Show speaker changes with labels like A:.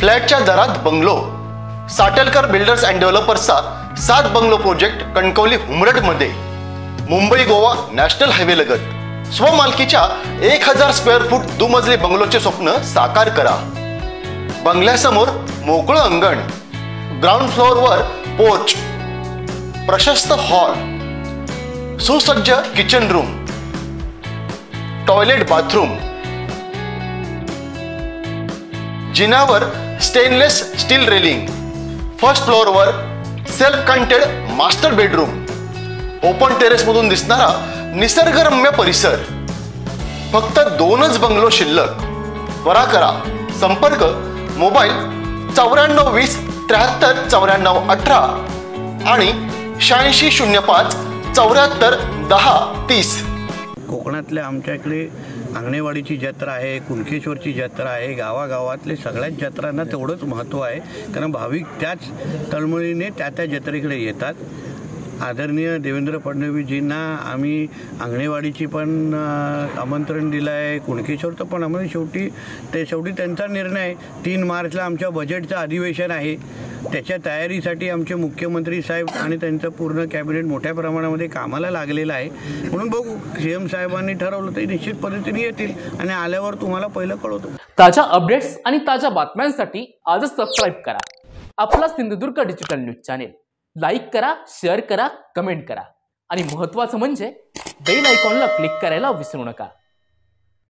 A: फ्लॅटच्या दरात bungalow. Satalkar builders and डेव्हलपर्सचा 7 बंगलो प्रोजेक्ट कणकवली हुमरडमध्ये. मुंबई गोवा नॅशनल हायवे लगत स्वमालकीच्या 1000 स्क्वेअर फूट दुमजली बंगलोचे स्वप्न साकार करा. बंगल्यासमोर मोकळं अंगण, ग्राउंड फ्लोअरवर पोर्च, प्रशस्त हॉल, सुसज्ज किचन रूम, टॉयलेट बाथरूम, जिन्यावर स्टेनलेस स्टील रेलिंग, फर्स्ट फ्लोअरवर self contained master bedroom, open terrace मधून दिसणारा निसर्गरम्य परिसर. फक्त 2च बंगलो शिल्लक. त्वरा करा. संपर्क मोबाईल 9420 73 94 18 आणि 8605 74 10 30.
B: कोकणातल्या आमच्या इकडे आंगणेवाडीची जत्रा आहे, कुणकेश्वरची जत्रा आहे. गावागावातले सगळ्याच जत्रांना तेवढंच महत्त्व आहे, कारण भाविक त्याच तळमळीने त्या जत्रेकडे येतात. आदरणीय देवेंद्र फडणवीसजींना आम्ही आंगणेवाडीची पण आमंत्रण दिलं आहे, कुणकेश्वरचं पण. आम्हाला शेवटी त्यांचा निर्णय. 3 मार्चला आमच्या बजेटचं अधिवेशन आहे. त्याच्या तयारीसाठी आमचे मुख्यमंत्री साहेब आणि त्यांचं पूर्ण कॅबिनेट मोठ्या प्रमाणामध्ये कामाला लागलेलं आहे. म्हणून बघू, CM साहेबांनी ठरवलं तर निश्चित पद्धतीने येतील आणि आल्यावर तुम्हाला पहिलं कळवतो.
C: ताज्या अपडेट्स आणि ताज्या बातम्यांसाठी आजच सबस्क्राईब करा आपला Sindhudurg digital news channel. Like करा, शेअर करा, कमेंट करा आणि महत्त्वाचं म्हणजे बेल आयकॉनला क्लिक करायला विसरू नका.